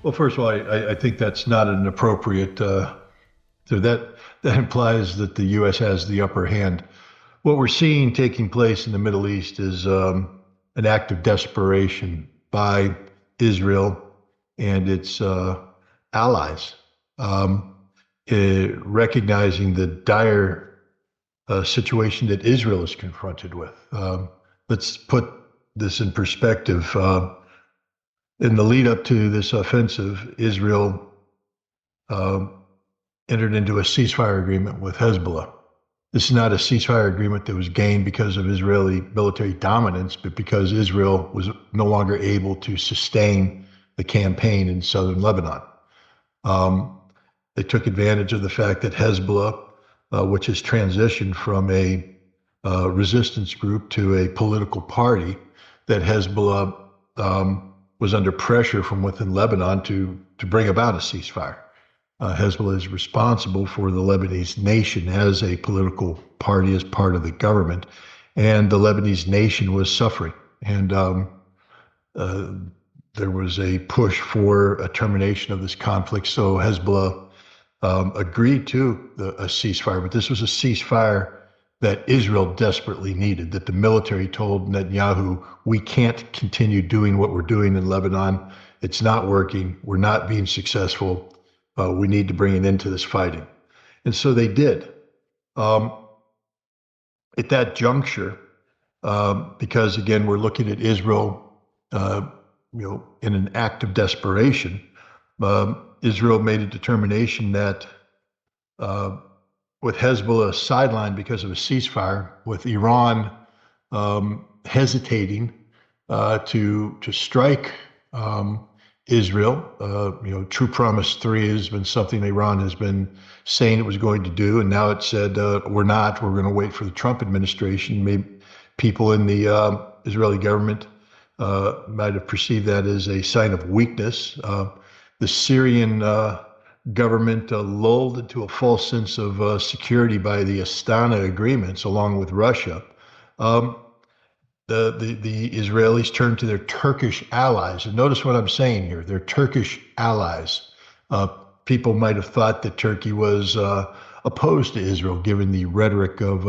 Well, first of all, I think that's not an appropriate. So that implies that the U.S. has the upper hand. What we're seeing taking place in the Middle East is an act of desperation by Israel and its allies, um, recognizing the dire situation that Israel is confronted with. Let's put this in perspective. In the lead up to this offensive, Israel uh, entered into a ceasefire agreement with Hezbollah. This is not a ceasefire agreement that was gained because of Israeli military dominance, but because Israel was no longer able to sustain the campaign in southern Lebanon. Um, they took advantage of the fact that Hezbollah, which has transitioned from a resistance group to a political party, that Hezbollah was under pressure from within Lebanon to bring about a ceasefire. Hezbollah is responsible for the Lebanese nation as a political party, as part of the government, and the Lebanese nation was suffering. And uh, there was a push for a termination of this conflict. So Hezbollah agreed to a ceasefire, but this was a ceasefire that Israel desperately needed, that the military told Netanyahu, we can't continue doing what we're doing in Lebanon. It's not working. We're not being successful. We need to bring an end to this fighting. And so they did. Um, at that juncture, because again, we're looking at Israel, in an act of desperation, Israel made a determination that with Hezbollah sidelined because of a ceasefire, with Iran hesitating to strike Israel. True Promise 3 has been something Iran has been saying it was going to do, and now it said we're not. We're going to wait for the Trump administration. Maybe people in the Israeli government might have perceived that as a sign of weakness. The Syrian government lulled into a false sense of security by the Astana agreements, along with Russia. Um, the Israelis turned to their Turkish allies. And notice what I'm saying here, they're Turkish allies. Uh, People might have thought that Turkey was opposed to Israel, given the rhetoric of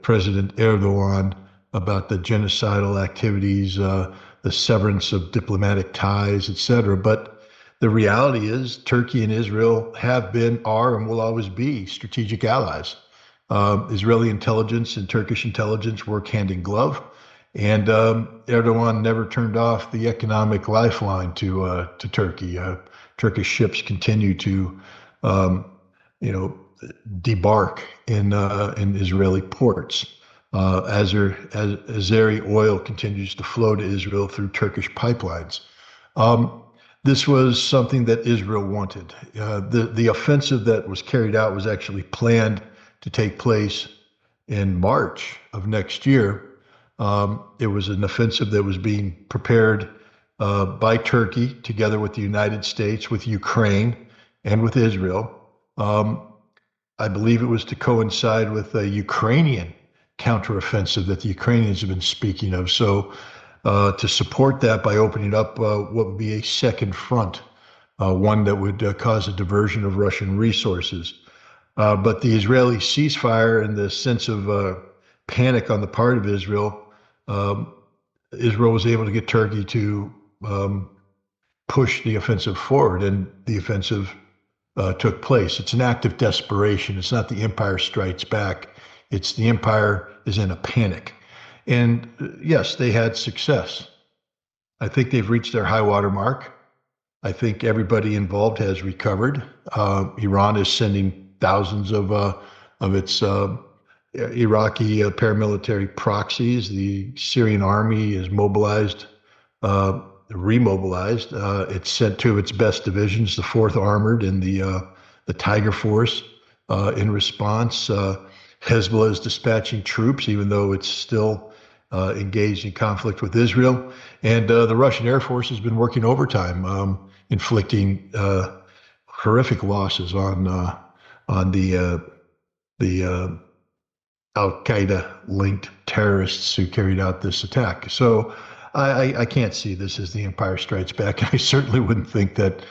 President Erdogan about the genocidal activities, the severance of diplomatic ties, etc. But the reality is, Turkey and Israel have been, are, and will always be strategic allies. Israeli intelligence and Turkish intelligence work hand in glove, and Erdogan never turned off the economic lifeline to Turkey. Turkish ships continue to, um, you know, debark in Israeli ports. Azeri oil continues to flow to Israel through Turkish pipelines. Um, this was something that Israel wanted. The offensive that was carried out was actually planned to take place in March of next year. It was an offensive that was being prepared by Turkey together with the United States, with Ukraine, and with Israel. Um, I believe it was to coincide with a Ukrainian counteroffensive that the Ukrainians have been speaking of. So, to support that by opening up what would be a second front, one that would cause a diversion of Russian resources. But the Israeli ceasefire and the sense of panic on the part of Israel, um, Israel was able to get Turkey to push the offensive forward, and the offensive took place. It's an act of desperation. It's not the empire strikes back. It's the empire is in a panic. And yes, they had success. I think they've reached their high water mark. I think everybody involved has recovered. Iran is sending thousands of its Iraqi paramilitary proxies. The Syrian army is mobilized, remobilized. It's sent to its best divisions, the Fourth Armored and the Tiger Force, in response. Hezbollah is dispatching troops, even though it's still engaged in conflict with Israel. And the Russian Air Force has been working overtime, inflicting horrific losses on the Al Qaeda linked terrorists who carried out this attack. So I can't see this as the Empire Strikes Back. I certainly wouldn't think that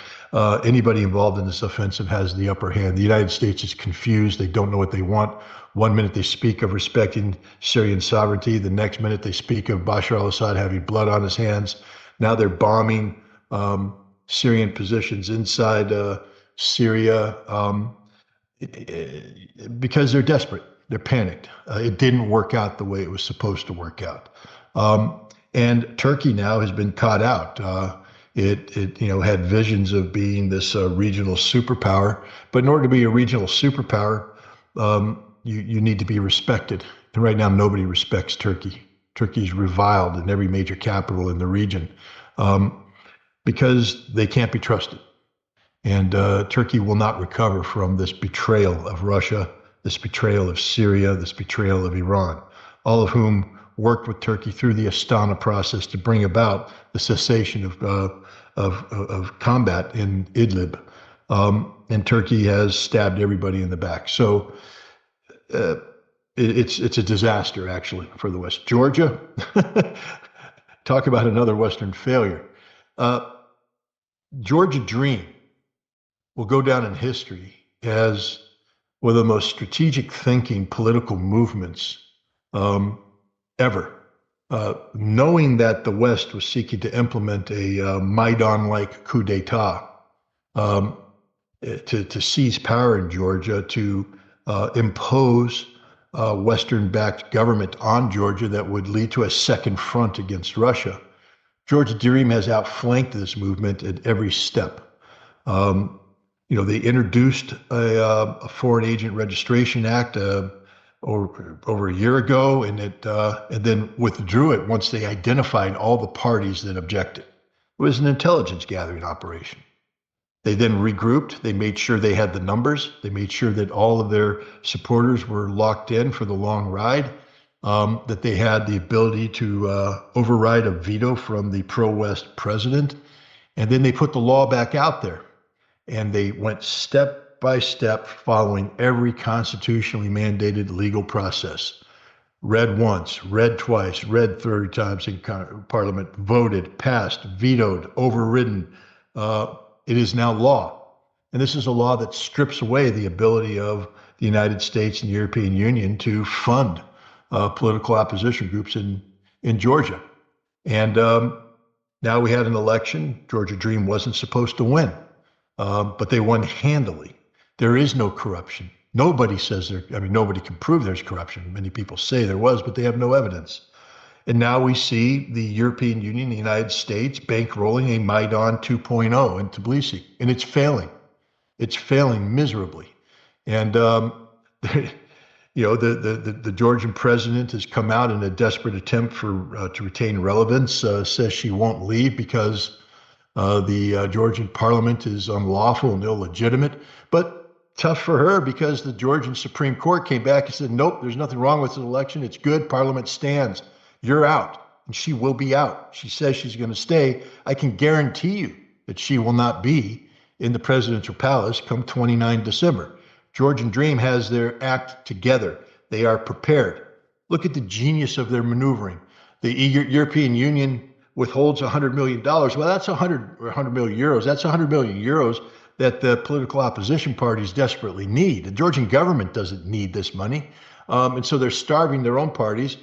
anybody involved in this offensive has the upper hand. The United States is confused. They don't know what they want. One minute they speak of respecting Syrian sovereignty. The next minute they speak of Bashar al-Assad having blood on his hands. Now they're bombing Syrian positions inside Syria because they're desperate. They're panicked. It didn't work out the way it was supposed to work out. And Turkey now has been caught out. It had visions of being this regional superpower, but in order to be a regional superpower, you need to be respected. And right now, nobody respects Turkey. Turkey's reviled in every major capital in the region because they can't be trusted. And Turkey will not recover from this betrayal of Russia, this betrayal of Syria, this betrayal of Iran, all of whom worked with Turkey through the Astana process to bring about the cessation of combat in Idlib. And Turkey has stabbed everybody in the back. So it's a disaster, actually, for the West. Georgia, talk about another Western failure. Georgia Dream will go down in history as one of the most strategic thinking political movements ever. Knowing that the West was seeking to implement a Maidan-like coup d'etat to seize power in Georgia, to impose Western-backed government on Georgia that would lead to a second front against Russia. Georgia Dream has outflanked this movement at every step. They introduced a Foreign Agent Registration Act over a year ago, and then withdrew it once they identified all the parties that objected. It was an intelligence gathering operation. They then regrouped. They made sure they had the numbers. They made sure that all of their supporters were locked in for the long ride, that they had the ability to override a veto from the pro-West president. And then they put the law back out there. And they went step by step, following every constitutionally mandated legal process. Read once, read twice, read 30 times in Parliament, voted, passed, vetoed, overridden. It is now law. And this is a law that strips away the ability of the United States and the European Union to fund political opposition groups in Georgia. And now we had an election. Georgia Dream wasn't supposed to win. But they won handily. There is no corruption. Nobody says nobody can prove there's corruption. Many people say there was, but they have no evidence. And now we see the European Union, the United States, bankrolling a Maidan 2.0 in Tbilisi, and it's failing. It's failing miserably. And the Georgian president has come out in a desperate attempt to retain relevance, says she won't leave because the Georgian parliament is unlawful and illegitimate, but tough for her because the Georgian Supreme Court came back and said, nope, there's nothing wrong with the election. It's good. Parliament stands. You're out. And she will be out. She says she's going to stay. I can guarantee you that she will not be in the presidential palace come 29 December. Georgian Dream has their act together. They are prepared. Look at the genius of their maneuvering. The European Union withholds $100 million. Well, that's 100 million euros. That's 100 million euros that the political opposition parties desperately need. The Georgian government doesn't need this money. And so they're starving their own parties.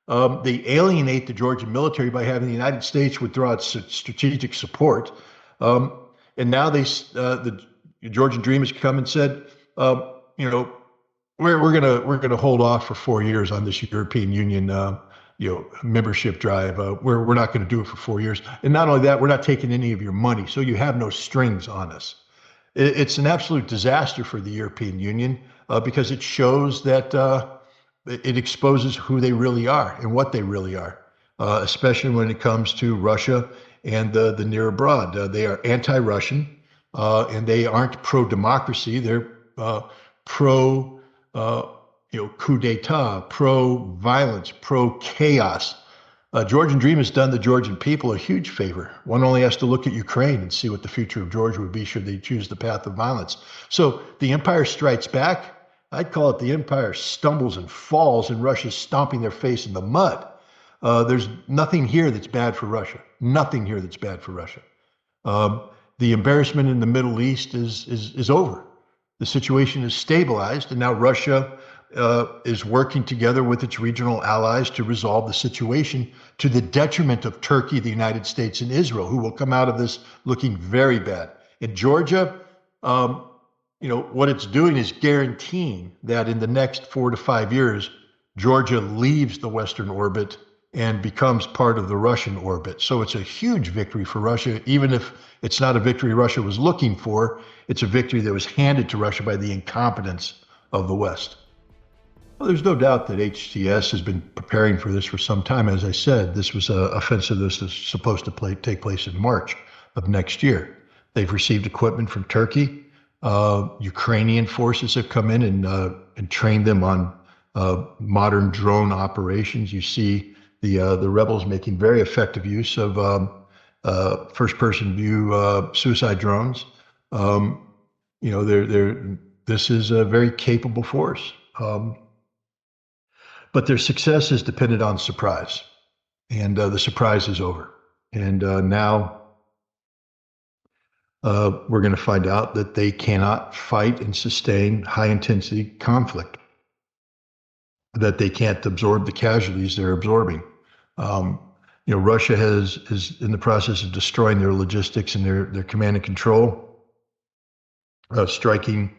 They alienate the Georgian military by having the United States withdraw its strategic support. And now the Georgian Dream has come and said, we're gonna hold off for 4 years on this European Union membership drive. We're not going to do it for 4 years. And not only that, we're not taking any of your money. So you have no strings on us. It's an absolute disaster for the European Union because it shows that it exposes who they really are and what they really are, especially when it comes to Russia and the near abroad. They are anti-Russian and they aren't pro-democracy. They're pro coup d'etat, pro-violence, pro-chaos. Georgian Dream has done the Georgian people a huge favor. One only has to look at Ukraine and see what the future of Georgia would be should they choose the path of violence. So the empire strikes back. I'd call it the empire stumbles and falls, and Russia's stomping their face in the mud. There's nothing here that's bad for Russia. Nothing here that's bad for Russia. Um, the embarrassment in the Middle East is over. The situation is stabilized, and now Russia is working together with its regional allies to resolve the situation to the detriment of Turkey, the United States, and Israel, who will come out of this looking very bad. In Georgia, what it's doing is guaranteeing that in the next 4 to 5 years, Georgia leaves the Western orbit and becomes part of the Russian orbit. So it's a huge victory for Russia, even if it's not a victory Russia was looking for. It's a victory that was handed to Russia by the incompetence of the West. Well, there's no doubt that HTS has been preparing for this for some time. As I said, this was an offensive that was supposed to take place in March of next year. They've received equipment from Turkey. Ukrainian forces have come in and trained them on modern drone operations. You see the rebels making very effective use of first-person view suicide drones. This is a very capable force. But their success is dependent on surprise, and the surprise is over. And now we're going to find out that they cannot fight and sustain high-intensity conflict, that they can't absorb the casualties they're absorbing. Russia is in the process of destroying their logistics and their command and control, striking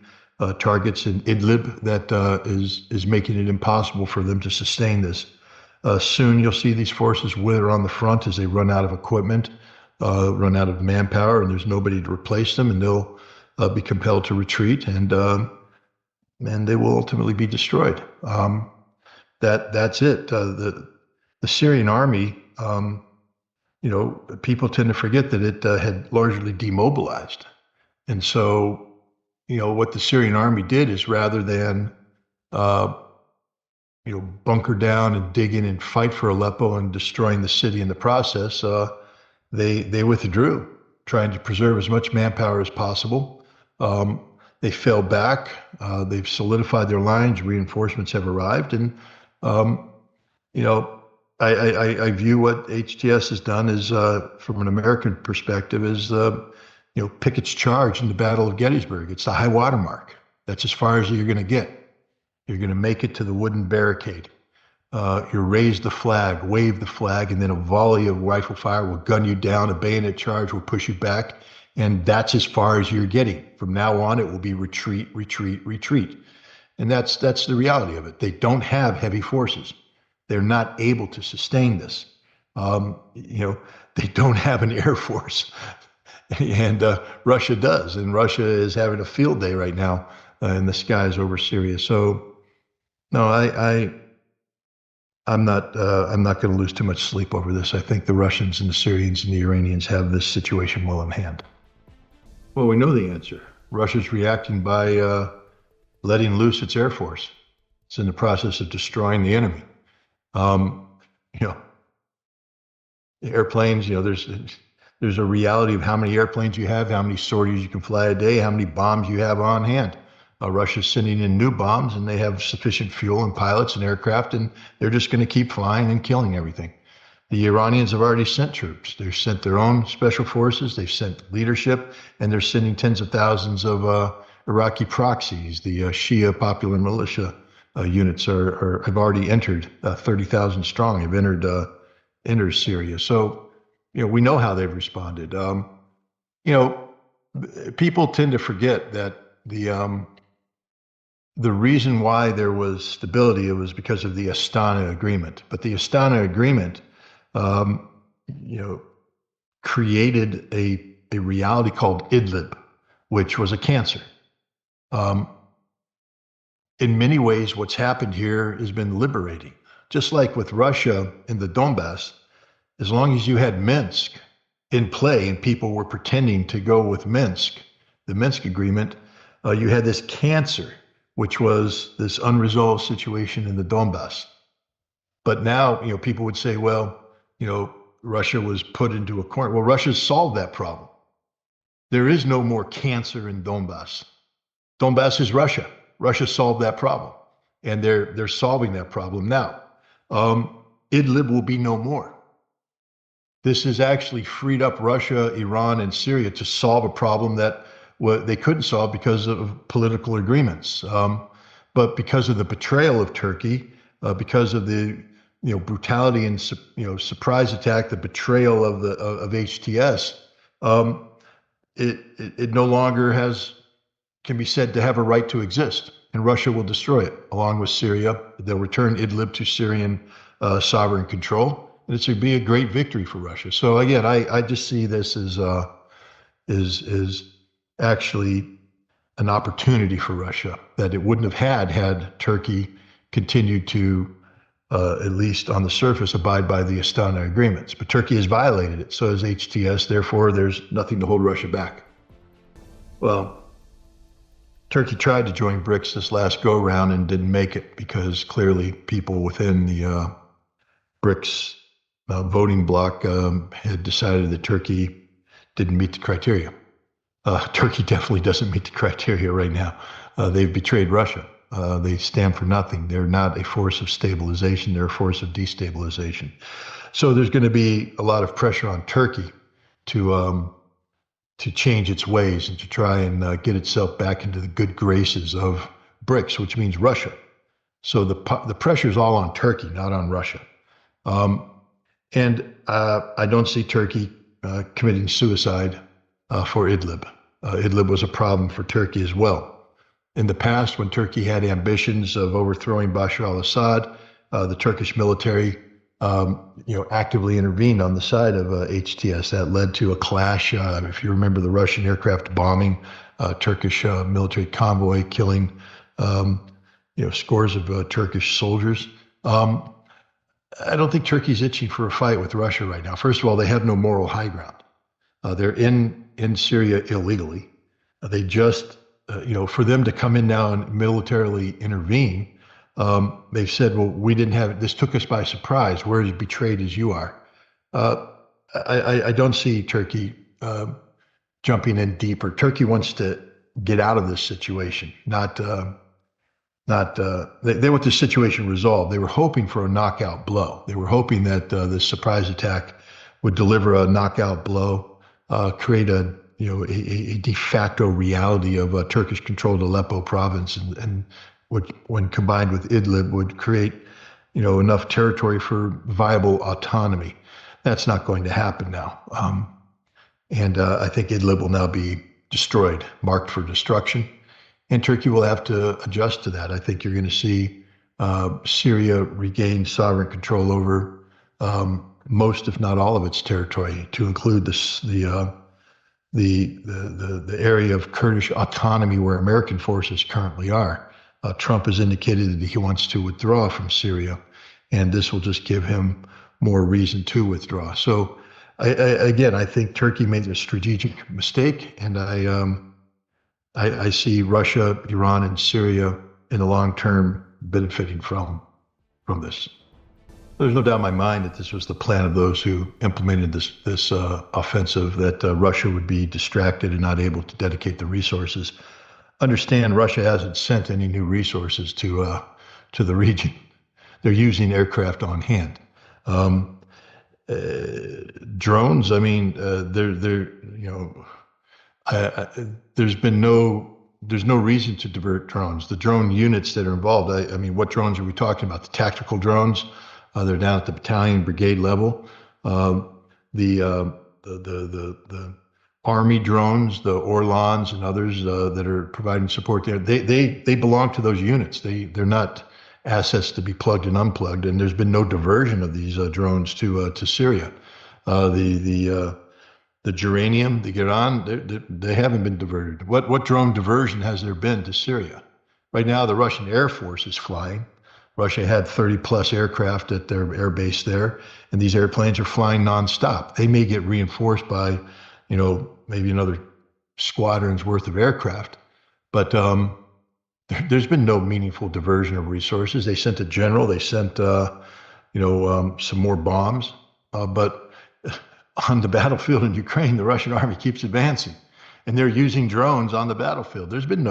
targets in Idlib that is making it impossible for them to sustain this. Soon you'll see these forces wither on the front as they run out of equipment, run out of manpower, and there's nobody to replace them, and they'll be compelled to retreat, and they will ultimately be destroyed. That's it. The Syrian army, people tend to forget that it had largely demobilized, and so what the Syrian army did is, rather than bunker down and dig in and fight for Aleppo and destroying the city in the process, they withdrew, trying to preserve as much manpower as possible. They fell back. They've solidified their lines. Reinforcements have arrived, and I view what HTS has done is, from an American perspective, is Pickett's charge in the Battle of Gettysburg. It's the high water mark. That's as far as you're going to get. You're going to make it to the wooden barricade. You raise the flag, wave the flag, and then a volley of rifle fire will gun you down. A bayonet charge will push you back, and that's as far as you're getting. From now on, it will be retreat, retreat, retreat. And that's the reality of it. They don't have heavy forces. They're not able to sustain this. They don't have an air force. And Russia does, and Russia is having a field day right now in the skies over Syria. So, no, I'm not going to lose too much sleep over this. I think the Russians and the Syrians and the Iranians have this situation well in hand. Well, we know the answer. Russia's reacting by letting loose its air force. It's in the process of destroying the enemy. Airplanes. There's a reality of how many airplanes you have, how many sorties you can fly a day, how many bombs you have on hand. Russia's sending in new bombs, and they have sufficient fuel and pilots and aircraft, and they're just going to keep flying and killing everything. The Iranians have already sent troops. They've sent their own special forces. They've sent leadership, and they're sending tens of thousands of Iraqi proxies. The Shia popular militia units have already entered, 30,000 strong, have entered Syria. So, we know how they've responded. People tend to forget that the reason why there was stability, it was because of the Astana Agreement. But the Astana Agreement, created a reality called Idlib, which was a cancer. In many ways, what's happened here has been liberating. Just like with Russia in the Donbass, as long as you had Minsk in play and people were pretending to go with Minsk, the Minsk agreement, you had this cancer, which was this unresolved situation in the Donbass. But now, people would say, well, Russia was put into a corner. Well, Russia's solved that problem. There is no more cancer in Donbass. Donbass is Russia. Russia solved that problem, and they're solving that problem now. Idlib will be no more. This has actually freed up Russia, Iran, and Syria to solve a problem that they couldn't solve because of political agreements. But because of the betrayal of Turkey, because of the brutality and surprise attack, the betrayal of HTS, it no longer can be said to have a right to exist, and Russia will destroy it along with Syria. They'll return Idlib to Syrian sovereign control, and it's going to be a great victory for Russia. So again, I just see this as is actually an opportunity for Russia that it wouldn't have had Turkey continued to, at least on the surface, abide by the Astana agreements. But Turkey has violated it, so has HTS. Therefore, there's nothing to hold Russia back. Well, Turkey tried to join BRICS this last go-round and didn't make it because clearly people within the BRICS voting bloc had decided that Turkey didn't meet the criteria. Turkey definitely doesn't meet the criteria right now. They've betrayed Russia. They stand for nothing. They're not a force of stabilization. They're a force of destabilization. So there's going to be a lot of pressure on Turkey to change its ways and to try and get itself back into the good graces of BRICS, which means Russia. So the pressure is all on Turkey, not on Russia. And I don't see Turkey committing suicide for Idlib. Idlib was a problem for Turkey as well. In the past, when Turkey had ambitions of overthrowing Bashar al-Assad, the Turkish military, actively intervened on the side of HTS. That led to a clash. If you remember the Russian aircraft bombing Turkish military convoy, killing scores of Turkish soldiers. I don't think Turkey's itching for a fight with Russia right now. First of all, they have no moral high ground. They're in Syria illegally. They just, for them to come in now and militarily intervene, they've said, well, we didn't have, this took us by surprise. We're as betrayed as you are. I don't see Turkey jumping in deeper. Turkey wants to get out of this situation, they want the situation resolved. They were hoping for a knockout blow. They were hoping that this surprise attack would deliver a knockout blow, create a de facto reality of a Turkish-controlled Aleppo province, and when combined with Idlib, would create enough territory for viable autonomy. That's not going to happen now. And I think Idlib will now be destroyed, marked for destruction. And Turkey will have to adjust to that. I think you're going to see Syria regain sovereign control over most, if not all, of its territory, to include the area of Kurdish autonomy where American forces currently are. Trump has indicated that he wants to withdraw from Syria, and this will just give him more reason to withdraw. So, I think Turkey made a strategic mistake, and I see Russia, Iran, and Syria in the long term benefiting from this. There's no doubt in my mind that this was the plan of those who implemented this offensive, that Russia would be distracted and not able to dedicate the resources. Understand, Russia hasn't sent any new resources to the region. They're using aircraft on hand. Drones, I mean, there's no reason to divert drones. The drone units that are involved, I mean, what drones are we talking about? The tactical drones, they're down at the battalion, brigade level. The Army drones, the Orlans and others that are providing support there, they belong to those units. They're not assets to be plugged and unplugged. And there's been no diversion of these drones to Syria. The geranium, the Iran, they haven't been diverted. What drone diversion has there been to Syria? Right now, the Russian Air Force is flying. Russia had 30 plus aircraft at their air base there, and these airplanes are flying nonstop. They may get reinforced by, maybe another squadron's worth of aircraft, but there's been no meaningful diversion of resources. They sent a general, they sent, some more bombs, but on the battlefield in Ukraine, the Russian army keeps advancing, and they're using drones on the battlefield. There's been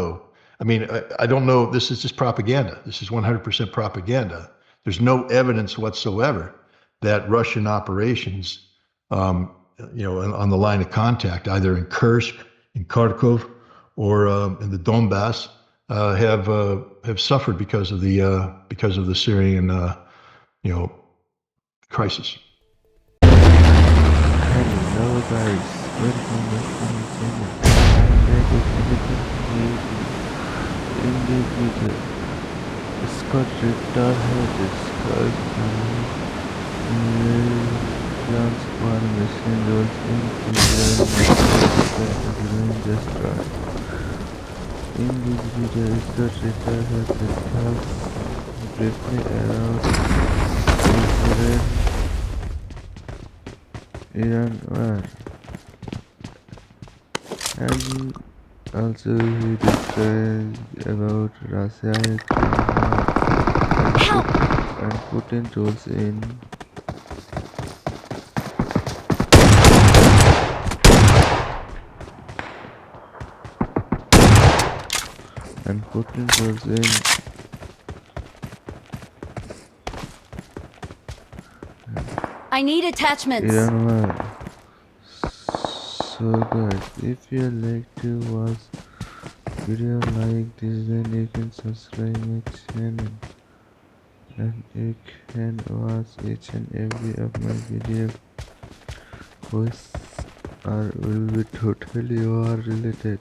I don't know, this is just propaganda. This is 100% propaganda. There's no evidence whatsoever that Russian operations, on the line of contact, either in Kursk, in Kharkov, or in the Donbass, have suffered because of the Syrian, crisis. Hello guys, welcome back to my channel. I'm back with another new video. In this video, Scott Ritter has discussed transformation roles in Israel and just right. In this video, Scott Ritter has discussed briefly around Israel-Iran war. And also he described about Russia and Putin roles in I need attachments. Iran war. So guys, if you like to watch video like this, then you can subscribe my channel and you can watch each and every of my video which will be totally war related.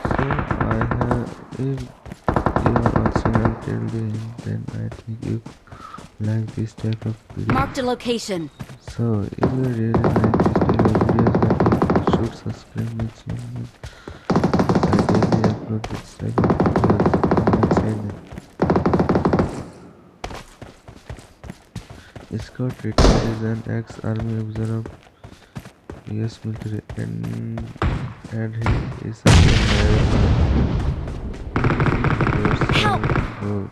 So if you are watching until the end, then I think you like this type of video. Marked a location. So if you really like this type of videos, then you should subscribe my channel. I daily upload this type of videos on my channel. Scott Ritter is an ex-army officer of US military and he is a Help! roles.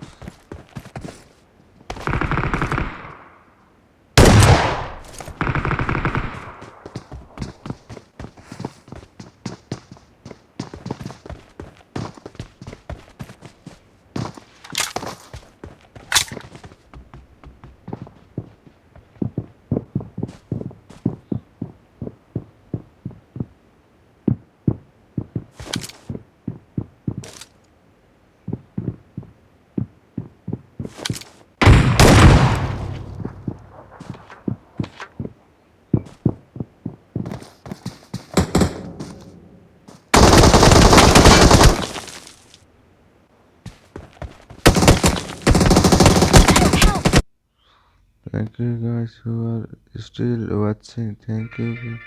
Thank you guys who are still watching. Thank you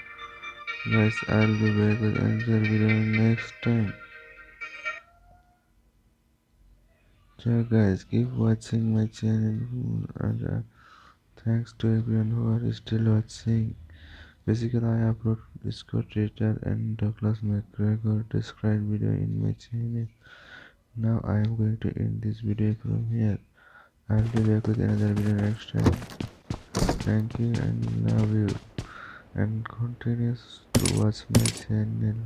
guys. I'll be back with another video next time. So guys, keep watching my channel and thanks to everyone who are still watching. Basically, I upload Scott Ritter and Douglas McGregor described video in my channel. Now I am going to end this video from here. I'll be back with another video next time. Thank you and love you, and continue to watch my channel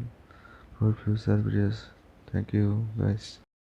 for future videos. Thank you guys.